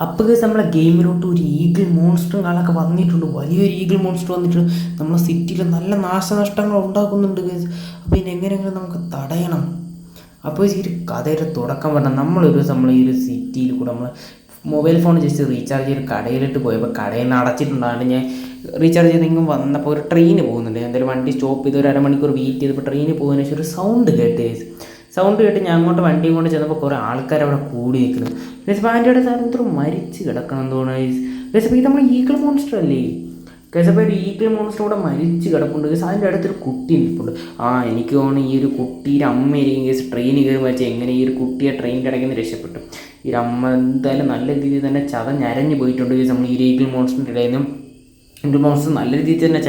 അപ്പോൾ നമ്മളെ ഗെയിമിലോട്ട് ഒരു ഈഗിൾ മോൺസ്റ്റർ കാണൊക്കെ വന്നിട്ടുണ്ട്. വലിയൊരു ഈഗിൾ മോൺസ്റ്റർ വന്നിട്ടുണ്ട്. നമ്മളെ സിറ്റിയിൽ നല്ല നാശനഷ്ടങ്ങൾ ഉണ്ടാക്കുന്നുണ്ട് ഗൈസ്. അപ്പോൾ ഇതിനെങ്ങനെയെങ്കിലും നമുക്ക് തടയണം. അപ്പോൾ ഈ ഒരു കഥയുടെ തുടക്കം പറഞ്ഞാൽ നമ്മൾ ഈ ഒരു സിറ്റിയിൽ കൂടെ നമ്മൾ മൊബൈൽ ഫോൺ ജസ്റ്റ് റീചാർജ് ചെയ്ത് കടയിലിട്ട് പോയപ്പോൾ കടയിൽ നിന്ന് അടച്ചിട്ടുണ്ടാകും. ഞാൻ റീചാർജ് ചെയ്ത് ഇങ്ങും വന്നപ്പോൾ ഒരു ട്രെയിന് പോകുന്നുണ്ട്. എന്തായാലും വണ്ടി സ്റ്റോപ്പ് ചെയ്ത് ഒരു അരമണിക്കൂർ വെയിറ്റ് ചെയ്തപ്പോൾ ട്രെയിന് പോകുന്നതിന് ശേഷം ഒരു സൗണ്ട് കേട്ട് ഞാൻ അങ്ങോട്ട് വണ്ടിയും കൊണ്ട് ചെന്നപ്പോൾ കുറേ ആൾക്കാർ അവിടെ കൂടി നിൽക്കുന്നു. ഗൈസ് ആൻറ്റിയുടെ സാധനത്തിൽ മരിച്ച് കിടക്കണം തോന്നുന്നു. ഗൈസ് അപ്പോൾ ഇത് നമ്മൾ ഈഗിൾ മോൺസ്റ്റർ അല്ലേ ഗൈസ്? അപ്പോൾ ഒരു ഈഗിൾ മോൺസ്റ്റർ കൂടെ മരിച്ച് കിടപ്പുണ്ട് ഗൈസ്. അതിൻ്റെ അടുത്തൊരു കുട്ടി നിൽപ്പുണ്ട്. എനിക്ക് തോന്നുന്നു ഈ ഒരു കുട്ടിയുടെ അമ്മയായിരിക്കും ഗൈസ് ട്രെയിൻ കയറി വെച്ചാൽ എങ്ങനെ ഈ ഒരു കുട്ടിയെ ട്രെയിനിൻ്റെ ഇടയ്ക്ക് നിന്ന് രക്ഷപ്പെട്ടു. ഈ ഒരു അമ്മ എന്തായാലും നല്ല രീതിയിൽ തന്നെ ചതഞ്ഞരഞ്ഞ് പോയിട്ടുണ്ട് ഗൈസ്. നമ്മൾ ഈ ഈഗിൾ മോൺസ്റ്ററിൻ്റെ ഇടയിൽ നിന്നും ഈഗിൾ മോൺസ്റ്റർ നല്ല രീതിയിൽ തന്നെ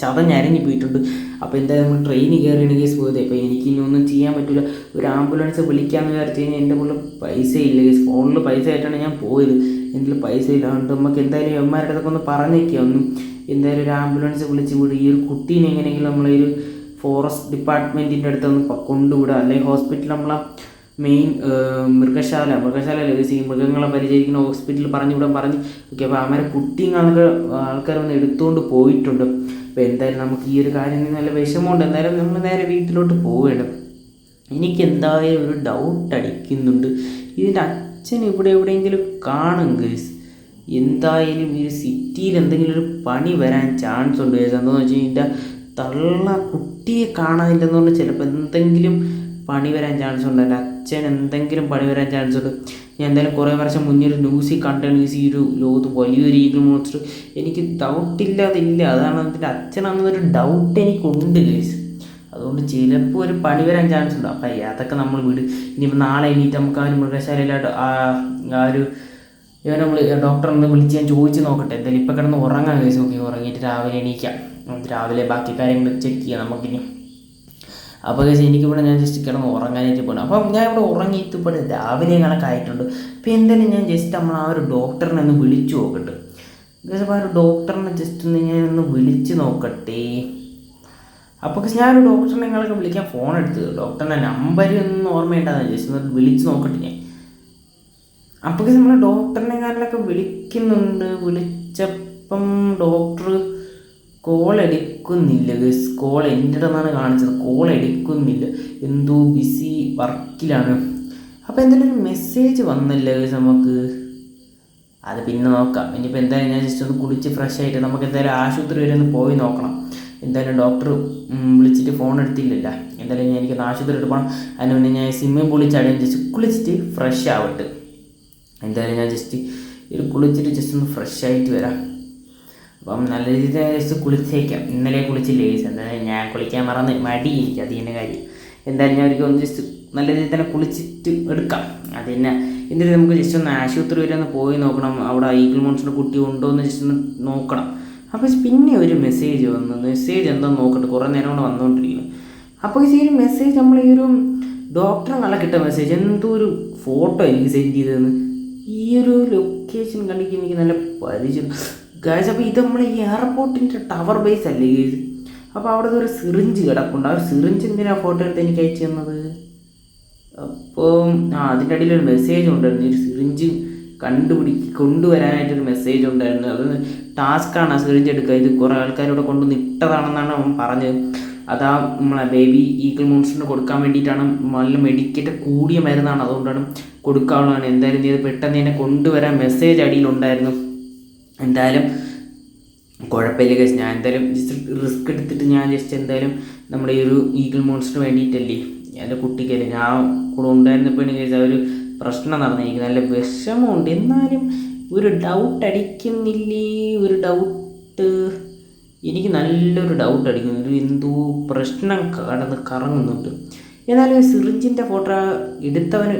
ചതഞ്ഞരഞ്ഞ് പോയിട്ടുണ്ട്. അപ്പോൾ എന്തായാലും നമ്മൾ ട്രെയിനിൽ കയറിയാണ് കേസ് പോയത്. അപ്പോൾ എനിക്ക് ഇനി ഒന്നും ചെയ്യാൻ പറ്റില്ല. ഒരു ആംബുലൻസ് വിളിക്കാമെന്ന് വിചാരിച്ചു കഴിഞ്ഞാൽ എൻ്റെ മുകളിൽ പൈസ ഇല്ല കേസ്. ഫോണിൽ പൈസ ആയിട്ടാണ് ഞാൻ പോയത്. എൻ്റെ പൈസ ഇല്ലാണ്ട് നമുക്ക് എന്തായാലും എമ്മമാരുടെ അടുത്തൊക്കെ ഒന്ന് പറഞ്ഞേക്കുക ഒന്നും. എന്തായാലും ഒരു ആംബുലൻസ് വിളിച്ച് വിടും. ഈ ഒരു കുട്ടീനെ എങ്ങനെയെങ്കിലും നമ്മളൊരു ഫോറസ്റ്റ് ഡിപ്പാർട്ട്മെൻറ്റിൻ്റെ അടുത്തൊന്ന് കൊണ്ടുവിടുക. അല്ലെങ്കിൽ ഹോസ്പിറ്റൽ നമ്മളെ മെയിൻ മൃഗശാല കേസ് ഈ മൃഗങ്ങളെ പരിചരിക്കുന്ന ഹോസ്പിറ്റലിൽ പറഞ്ഞു ഓക്കെ. അപ്പോൾ അവരെ കുട്ടിങ്ങളൊക്കെ ആൾക്കാർ വന്ന് എടുത്തുകൊണ്ട് പോയിട്ടുണ്ട്. അപ്പോൾ എന്തായാലും നമുക്ക് ഈ ഒരു കാര്യം നല്ല വിഷമമുണ്ട്. എന്തായാലും നമ്മൾ നേരെ വീട്ടിലോട്ട് പോവുകയാണ്. എനിക്ക് എന്തായാലും ഒരു ഡൗട്ട് അടിക്കുന്നുണ്ട്. ഇതിൻ്റെ അച്ഛൻ ഇവിടെ എവിടെയെങ്കിലും കാണും ഗൈസ്. എന്തായാലും ഈ സിറ്റിയിൽ എന്തെങ്കിലും ഒരു പണി വരാൻ ചാൻസ് ഉണ്ട് ഗൈസ്. എന്താണെന്ന് വെച്ച് കഴിഞ്ഞാൽ ഇതിൻ്റെ തള്ള കുട്ടിയെ കാണാനില്ലെന്ന് പറഞ്ഞാൽ ചിലപ്പോൾ എന്തെങ്കിലും പണി വരാൻ ചാൻസ് ഉണ്ട്. എൻ്റെ അച്ഛൻ എന്തെങ്കിലും പണി വരാൻ ചാൻസ് ഉണ്ട്. ഞാൻ എന്തായാലും കുറേ വർഷം മുന്നേ ഒരു ന്യൂസിൽ കണ്ടാണ് ഈ ഒരു ലോകത്ത് വലിയൊരു ഈഗിൾ മോൺസ്റ്റർ. എനിക്ക് ഡൗട്ടില്ലാതില്ല. അതാണ് അതിൻ്റെ അച്ഛനാണെന്നൊരു ഡൗട്ട് എനിക്കുണ്ട് ഗൈസ്. അതുകൊണ്ട് ചിലപ്പോൾ ഒരു പണി വരാൻ ചാൻസ് ഉണ്ട്. അപ്പം അതൊക്കെ നമ്മൾ വിട്. ഇനിയിപ്പോൾ നാളെ എണീറ്റ് നമുക്ക് ആ ഒരു മൃഗശാലയിലായിട്ട് ആ ഒരു നമ്മൾ ഡോക്ടറിനെ വിളിച്ച് ഞാൻ ചോദിച്ച് നോക്കട്ടെ. എന്തായാലും ഇപ്പം കിടന്ന് ഉറങ്ങാൻ ഗൈസ്. ഓക്കെ, ഉറങ്ങിയിട്ട് രാവിലെ എണീക്കാം. രാവിലെ ബാക്കി കാര്യങ്ങൾ ചെക്ക് ചെയ്യാം നമുക്കിനി. അപ്പോൾ ഗൈസ് എനിക്കിവിടെ ഞാൻ ജസ്റ്റ് കിടന്ന് ഉറങ്ങാനായിട്ട് പോകണം. അപ്പം ഞാൻ ഇവിടെ ഉറങ്ങിയിട്ട് ഇപ്പോൾ രാവിലെ കണക്കായിട്ടുണ്ട്. അപ്പോൾ എന്തായാലും ഞാൻ ജസ്റ്റ് നമ്മൾ ആ ഒരു ഡോക്ടറിനെ ഒന്ന് വിളിച്ചു നോക്കട്ടെ ഗൈസ്. അപ്പോൾ ആ ഒരു ഡോക്ടറിനെ ജസ്റ്റ് ഒന്ന് ഞാനൊന്ന് വിളിച്ച് നോക്കട്ടെ. അപ്പോൾ ഞാനൊരു ഡോക്ടറിനെ നിങ്ങളൊക്കെ വിളിക്കാൻ ഫോൺ എടുത്തത്. ഡോക്ടറിൻ്റെ നമ്പരൊന്നും ഓർമ്മയുണ്ടാകുന്ന ജസ്റ്റ് ഒന്ന് വിളിച്ച് നോക്കട്ടെ ഞാൻ. അപ്പോൾ നമ്മൾ ഡോക്ടറിനെ കാലിലൊക്കെ വിളിക്കുന്നുണ്ട്. വിളിച്ചപ്പം ഡോക്ടർ കോൾ എടുക്കുന്നില്ല ഗൈസ്. കോൾ എൻ്റെ അടുത്താണ് കാണിച്ചത്. കോൾ എടുക്കുന്നില്ല, എന്തോ ബിസി വർക്കിലാണ്. അപ്പോൾ എന്തായാലും ഒരു മെസ്സേജ് വന്നില്ല ഗൈസ് നമുക്ക്. അത് പിന്നെ നോക്കാം. ഇനിയിപ്പോൾ എന്തായാലും ഞാൻ ജസ്റ്റ് ഒന്ന് കുളിച്ച് ഫ്രഷ് ആയിട്ട് നമുക്ക് എന്തായാലും ആശുപത്രി വരെ ഒന്ന് പോയി നോക്കണം. എന്തായാലും ഡോക്ടർ വിളിച്ചിട്ട് ഫോൺ എടുത്തില്ലല്ല. എന്തായാലും ഞാൻ എനിക്കൊന്ന് ആശുപത്രി എടുത്ത് പോകണം. അതിന് മുന്നേ ഞാൻ സ്വിമ്മിംഗ് പൂളിൽ ചാടി ജസ്റ്റ് കുളിച്ചിട്ട് ഫ്രഷ് ആവട്ടെ. എന്തായാലും ഞാൻ ജസ്റ്റ് ഇത് കുളിച്ചിട്ട് ജസ്റ്റ് ഒന്ന് ഫ്രഷ് ആയിട്ട് വരാം. അപ്പം നല്ല രീതിയിൽ ജസ്റ്റ് കുളിച്ചേക്കാം. ഇന്നലെ കുളിച്ചില്ലേ ഗൈസ്. എന്തായാലും ഞാൻ കുളിക്കാൻ മറന്ന് മടി എനിക്ക്. അത് തന്നെ കാര്യം. എന്തായാലും ഞാൻ ഒരിക്കലും ഒന്ന് ജസ്റ്റ് നല്ല രീതിയിൽ തന്നെ കുളിച്ചിട്ട് എടുക്കാം. അത് തന്നെ. എന്നിട്ട് നമുക്ക് ജസ്റ്റ് ഒന്ന് ആശുപത്രി വരെ ഒന്ന് പോയി നോക്കണം. അവിടെ ഈഗിൾ മോൺസ്റ്റർ കുട്ടി ഉണ്ടോ എന്ന് ജസ്റ്റ് ഒന്ന് നോക്കണം. അപ്പോൾ പിന്നെ ഒരു മെസ്സേജ് വന്നു. മെസ്സേജ് എന്താണെന്ന് നോക്കട്ടെ. കുറേ നേരം കൊണ്ട് വന്നുകൊണ്ടിരിക്കുന്നു. അപ്പോൾ ഈ ഒരു മെസ്സേജ് നമ്മൾ ഈ ഒരു ഡോക്ടറെ നല്ല കിട്ടിയ മെസ്സേജ്. എന്തോ ഒരു ഫോട്ടോ എനിക്ക് സെൻഡ് ചെയ്തതെന്ന്. ഈ ഒരു ലൊക്കേഷൻ കണ്ടിട്ട് എനിക്ക് നല്ല പരിചയം ഗൈസ്. അപ്പോൾ ഇത് നമ്മൾ ഈ എയർപോർട്ടിൻ്റെ ടവർ ബേസ് അല്ലേ ഗൈസ്. അപ്പോൾ അവിടെ ഒരു സിറിഞ്ച് കിടപ്പുണ്ട്. ആ ഒരു സിറിഞ്ച് എന്തിനാണ് ഫോട്ടോ എടുത്ത് എനിക്ക് അയച്ചു തന്നത്? അപ്പോൾ അതിൻ്റെ ഇടയിൽ ഒരു മെസ്സേജ് ഉണ്ടായിരുന്നു. ഒരു സിറിഞ്ച് കൊണ്ടുവരാനായിട്ടൊരു മെസ്സേജ് ഉണ്ടായിരുന്നു. അത് ടാസ്ക്കാണ് ആ സിറിഞ്ച് എടുക്കുക. ഇത് കുറേ ആൾക്കാരിവിടെ കൊണ്ടുവന്ന് ഇട്ടതാണെന്നാണ് അവൻ പറഞ്ഞത്. അതാ നമ്മളെ ബേബി ഈഗിൾ മോൺസ്റ്ററിന് കൊടുക്കാൻ വേണ്ടിയിട്ടാണ്. നല്ല മെഡിക്കേറ്റ് കൂടിയ മരുന്നാണ്, അതുകൊണ്ടാണ് കൊടുക്കാവുന്നതാണ്. എന്തായാലും ഇത് പെട്ടെന്ന് തന്നെ കൊണ്ടുവരാൻ മെസ്സേജ് അടിയിലുണ്ടായിരുന്നു. എന്തായാലും കുഴപ്പമില്ല ഗൈസ്. ഞാൻ എന്തായാലും ജസ്റ്റ് റിസ്ക് എടുത്തിട്ട് ഞാൻ ജസ്റ്റ് എന്തായാലും നമ്മുടെ ഈ ഒരു ഈഗിൾ മോൺസ്റ്ററിന് വേണ്ടിയിട്ടല്ലേ എൻ്റെ കുട്ടിക്കല്ലേ ഞാൻ കൂടെ ഉണ്ടായിരുന്നപ്പോൾ ഗൈസ് ആ ഒരു പ്രശ്നം നടന്നു. എനിക്ക് നല്ല വിഷമമുണ്ട്. എന്നാലും ഒരു ഡൗട്ട് അടിക്കുന്നില്ലേ? ഒരു ഡൗട്ട് എനിക്ക് നല്ലൊരു ഡൗട്ട് അടിക്കുന്നു. ഒരു എന്തോ പ്രശ്നം കടന്ന് കറങ്ങുന്നുണ്ട്. എന്നാലും ഈ സിറിഞ്ചിൻ്റെ ഫോട്ടോ എടുത്തവന്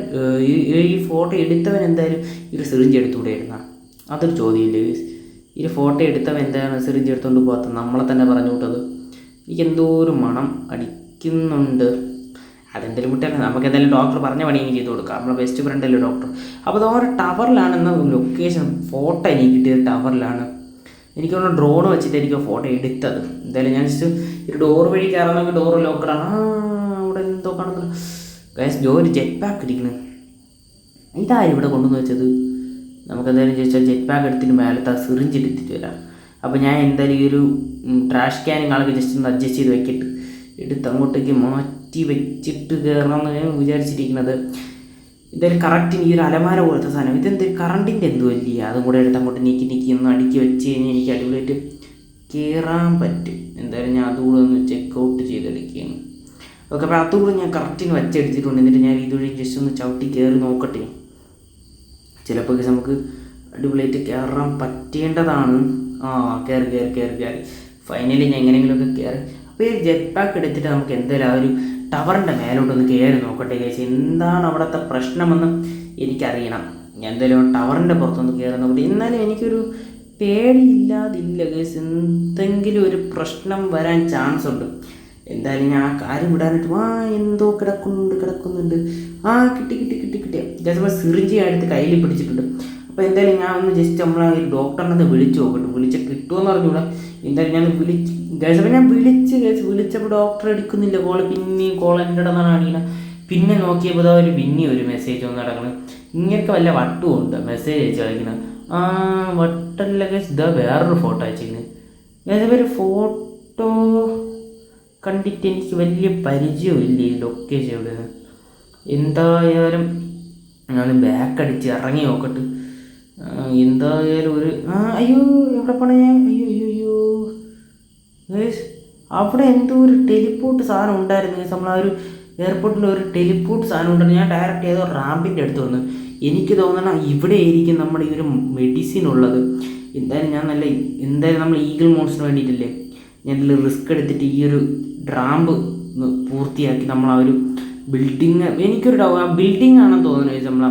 ഈ ഫോട്ടോ എടുത്തവൻ എന്തായാലും ഈ ഒരു സിറിഞ്ച് എടുത്തുകൂടെയായിരുന്ന അതൊരു ചോദ്യമില്ലേ? ഈ ഫോട്ടോ എടുത്തവൻ എന്താണ് സിറിഞ്ച് എടുത്തുകൊണ്ട് പോകാത്ത? നമ്മളെ തന്നെ പറഞ്ഞു വിട്ടത്. എനിക്ക് എന്തോ ഒരു മണം അടിക്കുന്നുണ്ട്. അതെന്തെങ്കിലും വിട്ടല്ലേ. നമുക്ക് എന്തായാലും ഡോക്ടർ പറഞ്ഞ പണി എനിക്ക് ചെയ്ത് കൊടുക്കാം. നമ്മളെ ബെസ്റ്റ് ഫ്രണ്ട് അല്ലേ ഡോക്ടർ. അപ്പോൾ അതോരോ ടവറിലാണെന്ന ലൊക്കേഷൻ ഫോട്ടോ എനിക്ക് കിട്ടിയത് ടവറിലാണ്. എനിക്ക് ഒന്ന് ഡ്രോൺ വെച്ചിട്ട് എനിക്ക് ഫോട്ടോ എടുത്തത്. എന്തായാലും ഞാൻ ജസ്റ്റ് ഒരു ഡോർ വഴി കയറാൻ ഡോർ ലോക്കഡാണ്. അവിടെ എന്തോ കാണുന്നത് ഗൈസ്. ജോലി ജെറ്റ് പാക്ക് ഇരിക്കുന്നത്. ഇതാരും ഇവിടെ കൊണ്ടുവന്ന് വെച്ചത് നമുക്ക് എന്തായാലും ചോദിച്ചാൽ ജെറ്റ് പാക്ക് എടുത്തിട്ട് മേലത്തെ ആ സിറിഞ്ച് എടുത്തിട്ട് വരാം. അപ്പോൾ ഞാൻ എന്തായാലും ഈ ഒരു ട്രാഷ് ക്യാനിങ് ആൾക്ക് ജസ്റ്റ് ഒന്ന് അഡ്ജസ്റ്റ് ചെയ്ത് വെക്കിട്ട് എടുത്ത് അങ്ങോട്ടേക്ക് മാറ്റി വെച്ചിട്ട് കയറണമെന്ന് ഞാൻ വിചാരിച്ചിരിക്കുന്നത്. എന്തായാലും കറക്റ്റ് ഈ ഒരു അലമാര പോലത്തെ സാധനം ഇതെന്തൊരു കറണ്ടിൻ്റെ എന്തോ ഇല്ല, അതും കൂടെ എടുത്ത് അങ്ങോട്ട് നീക്കി ഒന്ന് അടുക്കി വെച്ച് കഴിഞ്ഞാൽ എനിക്ക് അടിപൊളിയായിട്ട് കയറാൻ പറ്റും. എന്തായാലും ഞാൻ അതുകൂടെ ഒന്ന് ചെക്കൗട്ട് ചെയ്തെടുക്കുകയാണ്. ഓക്കെ, അപ്പോൾ അതുകൂടെ ഞാൻ കറക്റ്റിന് വെച്ചെടുത്തിട്ടുണ്ട്. എന്നിട്ട് ഞാൻ ഇതുവഴി ജസ്റ്റ് ഒന്ന് ചവിട്ടി കയറി നോക്കട്ടെ. ചിലപ്പോൾ നമുക്ക് അടിപൊളിയായിട്ട് കയറാൻ പറ്റേണ്ടതാണ്. കയറി ഫൈനലി ഞാൻ എങ്ങനെയെങ്കിലുമൊക്കെ കയറി. അപ്പോൾ ഈ ജെറ്റ് പാക്ക് എടുത്തിട്ട് നമുക്ക് എന്തായാലും ആ ഒരു ടവറിൻ്റെ മേലോട്ടൊന്ന് കയറി നോക്കട്ടെ ഗൈസ്. എന്താണ് അവിടുത്തെ പ്രശ്നമെന്ന് എനിക്കറിയണം. ഞാൻ എന്തായാലും ടവറിൻ്റെ പുറത്തൊന്ന് കയറി നോക്കട്ടെ. എന്നാലും എനിക്കൊരു പേടിയില്ലാതില്ല ഗൈസ്, എന്തെങ്കിലും ഒരു പ്രശ്നം വരാൻ ചാൻസ് ഉണ്ട്. എന്തായാലും ഞാൻ ആ കാര്യം വിടാനായിട്ട് എന്തോ കിടക്കുന്നുണ്ട്. കിട്ടി ജസ്റ്റ് നമ്മൾ സിറിഞ്ചി എടുത്ത് കയ്യിൽ പിടിച്ചിട്ടുണ്ട്. അപ്പോൾ എന്തായാലും ഞാൻ ഒന്ന് ജസ്റ്റ് നമ്മളെ ഒരു ഡോക്ടറിനെ വിളിച്ച് നോക്കട്ടെ. വിളിച്ച് കിട്ടുമെന്ന് പറഞ്ഞുകൂടാ. എന്തായാലും ഞാൻ അപ്പോൾ ഞാൻ വിളിച്ചപ്പോൾ ഡോക്ടർ എടുക്കുന്നില്ല കോൾ. പിന്നെയും കോൾ എൻ്റെ ഇടന്നാണ് കാണിക്കണം. പിന്നെ നോക്കിയപ്പോൾ ഒരു മെസ്സേജ് ഒന്ന് നടക്കണം. ഇങ്ങനെയൊക്കെ വല്ല വട്ടും ഉണ്ട് മെസ്സേജ് അയച്ച് കളിക്കണം. വട്ടല്ല ഗൈസ്, ഇതാ വേറൊരു ഫോട്ടോ അയച്ചിരുന്നു. ഒരു ഫോട്ടോ കണ്ടിട്ട് എനിക്ക് വലിയ പരിചയമില്ല ഈ ലൊക്കേഷൻ എവിടെ നിന്ന്. എന്തായാലും ഞാൻ ബാക്ക് അടിച്ച് ഇറങ്ങി നോക്കട്ടെ. എന്തായാലും ഒരു അയ്യോ എവിടെ പോണേ ഞാൻ? അയ്യോ അവിടെ എന്തോ ഒരു ടെലിപ്പോർട്ട് സാധനം ഉണ്ടായിരുന്നു. നമ്മൾ ആ ഒരു എയർപോർട്ടിൽ ഒരു ടെലിപ്പോർട്ട് സാധനം ഉണ്ടായിരുന്നു. ഞാൻ ഡയറക്റ്റ് ഏതോ റാമ്പിൻ്റെ അടുത്ത് വന്നു. എനിക്ക് തോന്നണം ഇവിടെ ആയിരിക്കും നമ്മുടെ ഈ ഒരു മെഡിസിൻ ഉള്ളത്. എന്തായാലും നമ്മൾ ഈഗിൾ മോൺസിന് വേണ്ടിയിട്ടില്ലേ ഞാൻ ഇതിൽ റിസ്ക് എടുത്തിട്ട് ഈ ഒരു റാമ്പ് പൂർത്തിയാക്കി നമ്മൾ ആ ഒരു ബിൽഡിങ്, എനിക്കൊരു ആ ബിൽഡിംഗ് ആണെന്ന് തോന്നുന്നത്. നമ്മളെ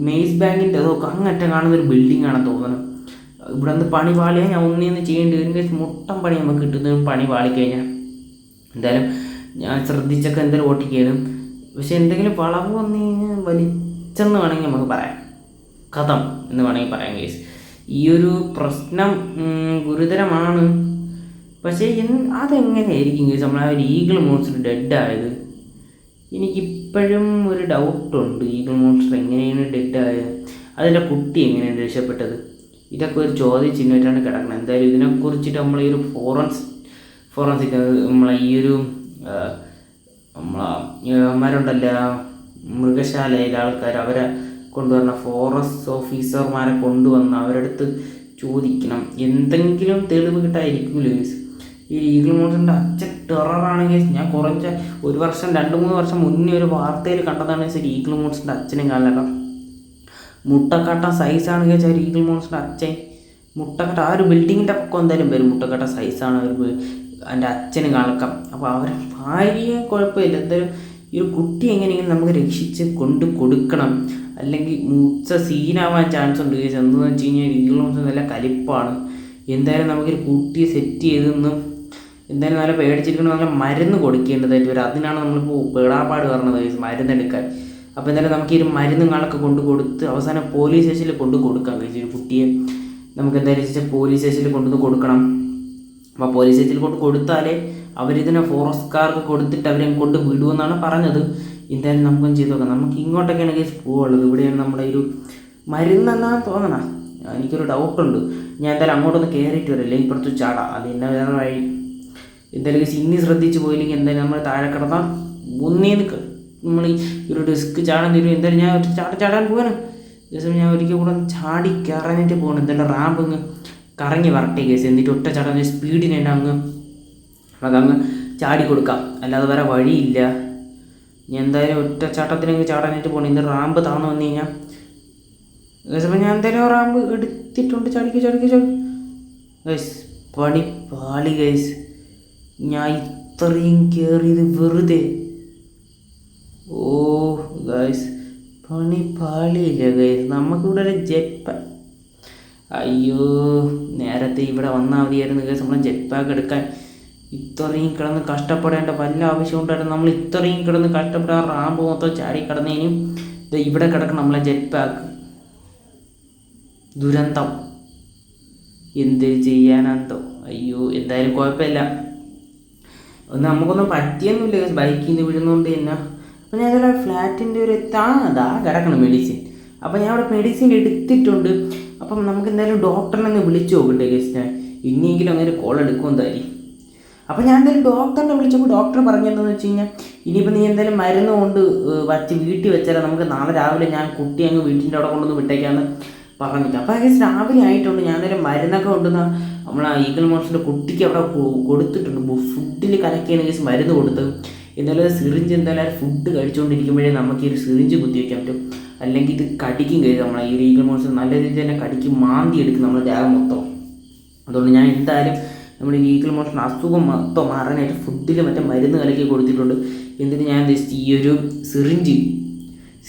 മെയ്സ് ബാങ്കിൻ്റെ അതൊക്കെ അങ്ങറ്റം കാണുന്നൊരു ബിൽഡിംഗ് ആണെന്ന് തോന്നുന്നത്. ഇവിടെ നിന്ന് പണി പാളിയാൽ ഞാൻ ഒന്നേന്ന് ചെയ്യേണ്ടി വരും. മുട്ടം പണി നമുക്ക് കിട്ടുന്നതും പണി പാളിക്കഴിഞ്ഞാൽ. എന്തായാലും ഞാൻ ശ്രദ്ധിച്ചൊക്കെ എന്തായാലും ഓട്ടിക്കാനും. പക്ഷെ എന്തെങ്കിലും വളവ് വന്നു കഴിഞ്ഞാൽ വലിച്ചെന്ന് വേണമെങ്കിൽ നമുക്ക് പറയാം, കഥം എന്ന് വേണമെങ്കിൽ പറയാം കേസ്. ഈ ഒരു പ്രശ്നം ഗുരുതരമാണ്. പക്ഷേ അതെങ്ങനെയായിരിക്കും കേസ് നമ്മളെ ഒരു ഈഗിൾ മോൺസ്റ്റർ ഡെഡായത്? എനിക്കിപ്പോഴും ഒരു ഡൗട്ടുണ്ട്. ഈഗിൾ മോൺസ്റ്റർ എങ്ങനെയാണ് ഡെഡായത്, അതിൻ്റെ കുട്ടി എങ്ങനെയാണ് രക്ഷപ്പെട്ടത്? ഇതൊക്കെ ഒരു ചോദ്യചിഹ്നമായിട്ടാണ് കിടക്കുന്നത്. എന്തായാലും ഇതിനെക്കുറിച്ചിട്ട് നമ്മൾ ഈ ഒരു ഫോറൻസിക് നമ്മളെ ഈ ഒരു നമ്മളമാരുണ്ടല്ല മൃഗശാലയിലെ ആൾക്കാർ, അവരെ കൊണ്ടുവരുന്ന ഫോറസ്റ്റ് ഓഫീസർമാരെ കൊണ്ടുവന്ന് അവരടുത്ത് ചോദിക്കണം. എന്തെങ്കിലും തെളിവ് കിട്ടായിരിക്കുമല്ലോ കേസ്. ഈ ഈഗിൾ മോൺസ്റ്ററിൻ്റെ അച്ഛൻ ടെററാണെങ്കിൽ ഞാൻ കുറച്ച് 1 വർഷം 2-3 വർഷം മുന്നേ ഒരു വാർത്തയിൽ കണ്ടതാണ് ശരി. ഈഗിൾ മോൺസ്റ്ററിൻ്റെ അച്ഛനും കാലം മുട്ടക്കാട്ട സൈസാണ് കേസ്. ഒരു ഈഗിൾ മോൺസ്റ്ററിൻ്റെ അച്ഛൻ മുട്ടക്കാട്ട ആ ഒരു ബിൽഡിങ്ങിൻ്റെ പക്കം എന്തായാലും വരും. മുട്ടക്കാട്ട സൈസാണ് അവർ എൻ്റെ അച്ഛന് കണക്കാം. അപ്പോൾ അവർ ഭാര്യയെ കുഴപ്പമില്ല. എന്തായാലും ഈ ഒരു കുട്ടി എങ്ങനെയെങ്കിലും നമുക്ക് രക്ഷിച്ച് കൊണ്ട് കൊടുക്കണം, അല്ലെങ്കിൽ സീനാവാൻ ചാൻസ് ഉണ്ട് കേസ്. എന്താണെന്ന് വെച്ച് കഴിഞ്ഞാൽ ഈഗിൾ മോൺസ്റ്റർ നല്ല കലിപ്പാണ്. എന്തായാലും നമുക്കൊരു കുട്ടിയെ സെറ്റ് ചെയ്തെന്ന് എന്തായാലും നല്ല പേടിച്ചിരിക്കണം. നല്ല മരുന്ന് കൊടുക്കേണ്ടതായിട്ട് വരും. അതിനാണ് നമ്മളിപ്പോൾ പേടാപ്പാട് പറഞ്ഞത് കേസ്, മരുന്നെടുക്കാൻ. അപ്പോൾ എന്തായാലും നമുക്ക് ഈ ഒരു മരുന്നുകളൊക്കെ കൊണ്ട് കൊടുത്ത് അവസാനം പോലീസ് സ്റ്റേഷനിൽ കൊണ്ട് കൊടുക്കാം കേസ്. ഒരു കുട്ടിയെ നമുക്ക് എന്തായാലും വെച്ചാൽ പോലീസ് സ്റ്റേഷനിൽ കൊണ്ടുവന്ന് കൊടുക്കണം. അപ്പോൾ പോലീസ് സ്റ്റേഷനിൽ കൊണ്ട് കൊടുത്താലേ അവരിതിനെ ഫോറസ്റ്റ്കാർക്ക് കൊടുത്തിട്ട് അവരെ കൊണ്ട് വിടുമെന്നാണ് പറഞ്ഞത്. എന്തായാലും നമുക്കൊന്നും ചെയ്ത് നോക്കാം. നമുക്ക് ഇങ്ങോട്ടൊക്കെയാണ് കേസ് പോവുള്ളത്. ഇവിടെയാണ് നമ്മുടെ ഒരു മരുന്നെന്നാണ് തോന്നണം. എനിക്കൊരു ഡൗട്ടുണ്ട്. ഞാൻ എന്തായാലും അങ്ങോട്ടൊന്ന് കയറിയിട്ട് വരില്ലേ, ഇപ്പുറത്ത് ചാടാം. അതിൻ്റെ വേറെ വഴി. എന്തായാലും കേസ് ഇനി ശ്രദ്ധിച്ച് പോയില്ലെങ്കിൽ എന്തായാലും നമ്മൾ താഴെ കിടന്നാൽ ഒന്നേന്ന് നമ്മൾ ഈ ഒരു ഡിസ്ക് ചാടാൻ തരും. എന്തായാലും ഞാൻ ഒരു ചാടാൻ പോവാണ്. ദിവസം ഞാൻ ഒരിക്കൽ കൂടെ ചാടി കറങ്ങിയിട്ട് പോകണം. എന്തായാലും റാമ്പ് അങ്ങ് കറങ്ങി വരട്ടെ കേസ്. എന്നിട്ട് ഒറ്റ ചാടാൻ സ്പീഡിന് തന്നെ അതങ്ങ് ചാടി കൊടുക്കാം, അല്ലാതെ വേറെ വഴിയില്ല. ഞാൻ എന്തായാലും ഒറ്റ ചാട്ടത്തിനങ്ങ് ചാടാനായിട്ട് പോകണം. ഇന്ന് റാമ്പ് താന്നു വന്നു കഴിഞ്ഞാൽ അപ്പോൾ ഞാൻ എന്തായാലും റാമ്പ് എടുത്തിട്ടുണ്ട്. ചാടിക്ക് ഗൈസ്, പണി പാളി ഗൈസ്. ഞാൻ ഇത്രയും കയറിയത് വെറുതെ. ഗൈസ് പണി പാളിയില്ല ഗൈസ്. നമുക്കിവിടെ ഒരു ജെറ്റ് പാക്ക്, അയ്യോ നേരത്തെ ഇവിടെ വന്നാൽ മതിയായിരുന്നു ഗൈസ്. നമ്മൾ ജെറ്റ് പാക്ക് എടുക്കാൻ ഇത്രയും കിടന്ന് കഷ്ടപ്പെടേണ്ട വല്ല ആവശ്യം ഉണ്ടായിരുന്നു? നമ്മൾ ഇത്രയും കിടന്ന് കഷ്ടപ്പെടാൻ റാമ്പ് മൊത്തം ചാടി കിടന്നതിനും ഇവിടെ കിടക്കണം നമ്മളെ ജെറ്റ് പാക്ക്. ദുരന്തം, എന്ത് ചെയ്യാനെന്തോ. അയ്യോ എന്തായാലും കുഴപ്പമില്ല. നമുക്കൊന്നും പറ്റിയൊന്നുമില്ല ഗൈസ്, ബൈക്കിൽ നിന്ന് വീഴുന്നതുകൊണ്ട് തന്നെ. അപ്പോൾ ഞാൻ ഫ്ലാറ്റിൻ്റെ ഒരു അതാ കിടക്കണം മെഡിസിൻ. അപ്പോൾ ഞാൻ അവിടെ മെഡിസിൻ എടുത്തിട്ടുണ്ട്. അപ്പം നമുക്ക് എന്തായാലും ഡോക്ടറിനെ ഒന്ന് വിളിച്ചു നോക്കണ്ടേ ഗൈസ്, ഞാൻ ഇനിയെങ്കിലും അങ്ങനെ കോൾ എടുക്കുമെന്നായിരിക്കും. അപ്പോൾ ഞാൻ എന്തായാലും ഡോക്ടറിനെ വിളിച്ചപ്പോൾ ഡോക്ടർ പറഞ്ഞതെന്ന് വെച്ച് കഴിഞ്ഞാൽ ഇനിയിപ്പോൾ നീ എന്തായാലും മരുന്ന് കൊണ്ട് വീട്ടിൽ വെച്ചാൽ നമുക്ക് നാളെ രാവിലെ ഞാൻ കുട്ടി അങ്ങ് വീട്ടിൻ്റെ അവിടെ കൊണ്ടുവന്ന് വിട്ടേക്കാമെന്ന് പറഞ്ഞിട്ട്. അപ്പോൾ ഗൈസ് രാവിലെ ആയിട്ടുണ്ട്. ഞാൻ എന്തായാലും മരുന്നൊക്കെ കൊണ്ടുവന്ന് നമ്മൾ ഈഗിൾ മോൺസ്റ്ററിൻ്റെ കുട്ടിക്ക് അവിടെ കൊടുത്തിട്ടുണ്ട്. ഫുഡിൽ കലക്കിയാണ് ഗൈസ് മരുന്ന് കൊടുത്തത്. എന്തായാലും സിറിഞ്ച് എന്തായാലും ഫുഡ് കഴിച്ചുകൊണ്ടിരിക്കുമ്പോഴേ നമുക്ക് ഈ ഒരു സിറിഞ്ച് കുത്തി വയ്ക്കാൻ പറ്റും, അല്ലെങ്കിൽ ഇത് കടിക്കും കഴിയും. നമ്മളെ ഈ ഈഗിൾ മോൺസ്റ്റർ നല്ല രീതിയിൽ തന്നെ കടിക്കും, മാന്തി എടുക്കും നമ്മുടെ ദേഹം മൊത്തം. അതുകൊണ്ട് ഞാൻ എന്തായാലും നമ്മുടെ ഈഗിൾ മോൺസ്റ്റർ അസുഖം മൊത്തം മാറാനായിട്ട് ഫുഡിൽ മറ്റേ മരുന്ന് കലക്കി കൊടുത്തിട്ടുണ്ട്. എന്നിട്ട് ഞാൻ ജസ്റ്റ് ഈ ഒരു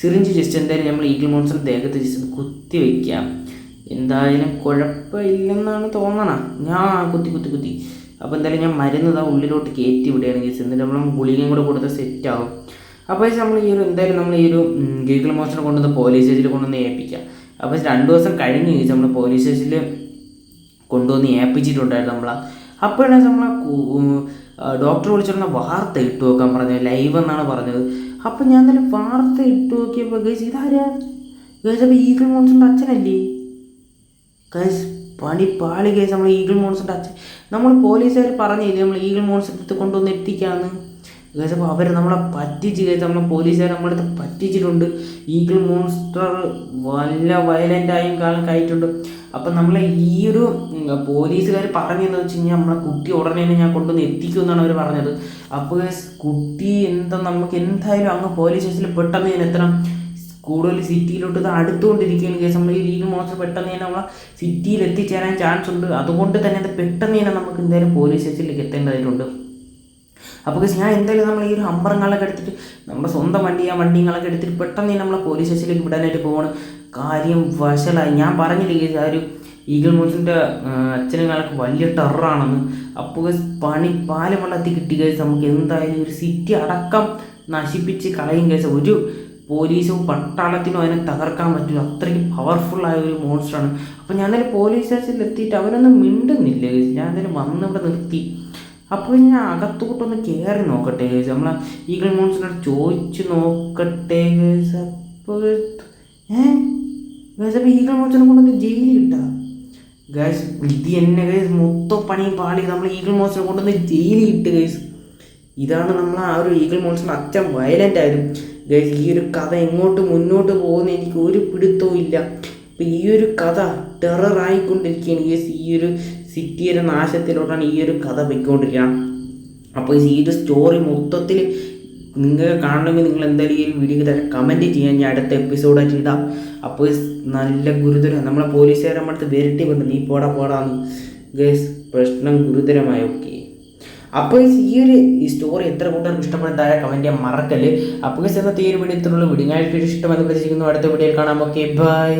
സിറിഞ്ച് ജസ്റ്റ് എന്തായാലും നമ്മൾ ഈഗിൾ മോൺസ്റ്ററിൻ്റെ ദേഹത്ത് ജസ്റ്റ് കുത്തി വയ്ക്കാം. എന്തായാലും കുഴപ്പമില്ലെന്നാണ് തോന്നണം. ഞാൻ കുത്തി അപ്പോൾ എന്തായാലും ഞാൻ മരുന്ന് ഇതാ ഉള്ളിലോട്ട് കയറ്റി വിടുകയാണെങ്കിൽ എന്നിട്ട് നമ്മൾ ഗുളികയും കൂടെ കൊടുത്ത് സെറ്റാകും. അപ്പോൾ നമ്മൾ ഈ ഒരു എന്തായാലും നമ്മൾ ഈ ഒരു ഈഗിൾ മോൺസ്റ്ററിനെ കൊണ്ടുവന്ന് പോലീസ് സ്റ്റേഷനിൽ കൊണ്ടുവന്ന് ഏൽപ്പിക്കാം. അപ്പോൾ 2 ദിവസം കഴിഞ്ഞ് നമ്മൾ പോലീസ് സ്റ്റേഷനിൽ കൊണ്ടുവന്ന് ഏൽപ്പിച്ചിട്ടുണ്ടായിരുന്നു അപ്പോഴാണ് നമ്മളെ ഡോക്ടർ വിളിച്ചിരുന്ന വാർത്ത ഇട്ട് നോക്കാൻ പറഞ്ഞത്, ലൈവ് എന്നാണ് പറഞ്ഞത്. അപ്പോൾ ഞാൻ തന്നെ വാർത്ത ഇട്ട് നോക്കിയപ്പോൾ ഗൈസ് ഇതാരാ ഗൈസ്, അപ്പോൾ ഈഗിൾ മോൺസ്റ്ററിൻ്റെ അച്ഛനല്ലേ ഗൈസ്? പാളി ഗൈസ്, നമ്മൾ ഈഗിൾ മോൺസ്റ്ററിൻ്റെ അച്ഛൻ. നമ്മൾ പോലീസുകാർ പറഞ്ഞില്ലേ നമ്മൾ ഈഗിൾ മോൺസ്റ്റർ എടുത്ത് കൊണ്ടുവന്ന് എത്തിക്കാമെന്ന് ഗൈസ്. അപ്പോൾ അവർ നമ്മളെ പറ്റിച്ച് ഗൈസ്, നമ്മളെ പോലീസുകാർ നമ്മളടുത്ത് പറ്റിച്ചിട്ടുണ്ട്. ഈഗിൾ മോൺസ്റ്റർ വല്ല വയലൻ്റായും ആയിട്ടുണ്ട്. അപ്പം നമ്മളെ ഈ ഒരു പോലീസുകാർ പറഞ്ഞതെന്ന് വെച്ച് കഴിഞ്ഞാൽ നമ്മളെ കുട്ടി ഉടനെ തന്നെ ഞാൻ കൊണ്ടുവന്ന് എത്തിക്കുമെന്നാണ് അവർ പറഞ്ഞത്. അപ്പോൾ കുട്ടി നമുക്ക് എന്തായാലും അങ്ങ് പോലീസ് സ്റ്റേഷനിൽ പെട്ടെന്ന് ഞാൻ എത്തണം. കൂടുതൽ സിറ്റിയിലോട്ട് ഇത് അടുത്തുകൊണ്ടിരിക്കുകയാണ് കേസ്. നമ്മൾ ഈ ഈഗിൾ മോൺസ്റ്റർ പെട്ടെന്ന് തന്നെ നമ്മളെ സിറ്റിയിൽ എത്തിച്ചേരാൻ ചാൻസ് ഉണ്ട്. അതുകൊണ്ട് തന്നെ അത് പെട്ടെന്ന് തന്നെ നമുക്ക് എന്തായാലും പോലീസ് സ്റ്റേഷനിലേക്ക് എത്തേണ്ടതായിട്ടുണ്ട്. അപ്പോൾ ഞാൻ എന്തായാലും നമ്മൾ ഈ ഒരു ഹമ്പറങ്ങളൊക്കെ എടുത്തിട്ട് നമ്മുടെ സ്വന്തം വണ്ടികളൊക്കെ എടുത്തിട്ട് പെട്ടെന്ന് തന്നെ നമ്മളെ പോലീസ് സ്റ്റേഷനിലേക്ക് വിടാനായിട്ട് പോവാണ്. കാര്യം വശലായി. ഞാൻ പറഞ്ഞില്ലേ കേസ്, ആ ഒരു ഈഗിൾ മോൺസ്റ്ററിൻ്റെ അച്ഛനുകാലൊക്കെ വലിയ ടെററാണെന്ന്. അപ്പോൾ പാല് വെള്ളത്തിൽ കിട്ടി കേസ് നമുക്ക് എന്തായാലും ഒരു സിറ്റി അടക്കം നശിപ്പിച്ച് കളയും കേസ്. ഒരു പോലീസും പട്ടാളത്തിനും അതിനെ തകർക്കാൻ പറ്റില്ല, അത്രയ്ക്ക് പവർഫുള്ളായ ഒരു മോൺസ്റ്ററാണ്. അപ്പോൾ ഞാൻ എന്തായാലും പോലീസ് സ്റ്റേഷനിൽ എത്തിയിട്ട് അവരൊന്നും മിണ്ടുന്നില്ല കേസ്. ഞാൻ എന്തായാലും വന്നിവിടെ നിർത്തി. അപ്പോൾ ഞാൻ അകത്തോട്ടൊന്ന് കയറി നോക്കട്ടെ കേസ്, നമ്മളെ ഈഗിൾ മോൺസ്റ്ററിനോട് ചോദിച്ച് നോക്കട്ടെ കേസ്. അപ്പോൾ ഗൈസ് അപ്പോൾ ഈഗിൾ മോൺസ്റ്ററിനെ കൊണ്ടൊന്ന് ജയിലിൽ കിട്ടാം ഗൈസ്. ഇത് തന്നെ ഗൈസ് മൊത്തം പണിയും പാളി. നമ്മൾ ഈഗിൾ മോൺസ്റ്ററിനെ കൊണ്ടൊന്ന് ജയിലിൽ ഇട്ട് ഗൈസ്. ഇതാണ് നമ്മൾ ആ ഒരു ഈഗിൾ മോൺസ്റ്ററിൻ്റെ അച്ഛൻ വയലൻ്റ് ആയിരുന്നു ഗൈസ്. ഈ ഒരു കഥ എങ്ങോട്ട് മുന്നോട്ട് പോകുന്ന എനിക്ക് ഒരു പിടുത്തവും ഇല്ല. അപ്പോൾ ഈ ഒരു കഥ ടെററായിക്കൊണ്ടിരിക്കുകയാണ് ഗൈസ്. ഈ ഒരു സിറ്റിയുടെ നാശത്തിലോട്ടാണ് ഈ ഒരു കഥ പോയിക്കൊണ്ടിരിക്കണം. അപ്പോൾ ഈ ഒരു സ്റ്റോറി മൊത്തത്തിൽ നിങ്ങൾക്ക് കാണണമെങ്കിൽ നിങ്ങൾ എന്തായാലും ഈ ഒരു വീഡിയോക്ക് തന്നെ കമൻറ്റ് ചെയ്യാൻ ഞാൻ അടുത്ത എപ്പിസോഡായിട്ട് ഇടാം. അപ്പോൾ നല്ല ഗുരുതരം നമ്മളെ പോലീസുകാരെ നമ്മളടുത്ത് വരട്ടി പറഞ്ഞു നീ പോടാന്ന് ഗൈസ്. പ്രശ്നം ഗുരുതരമായി. ഓക്കെ, അപ്പോൾ ഈ സ്റ്റോറി എത്ര കൂട്ടർക്ക് ഇഷ്ടപ്പെടുന്ന താഴെ കമൻറ്റ് ചെയ്യാൻ മറക്കല്ലേ. അപ്പോൾ ഇന്നത്തെ ഈ ഒരു വീഡിയോ ഇത്രയുള്ള വീഡിയോ ഞാൻ ഇഷ്ടമെന്ന് പ്രതീക്ഷിക്കുന്നു. അടുത്ത വീഡിയോയിൽ കാണാം. Okay, by.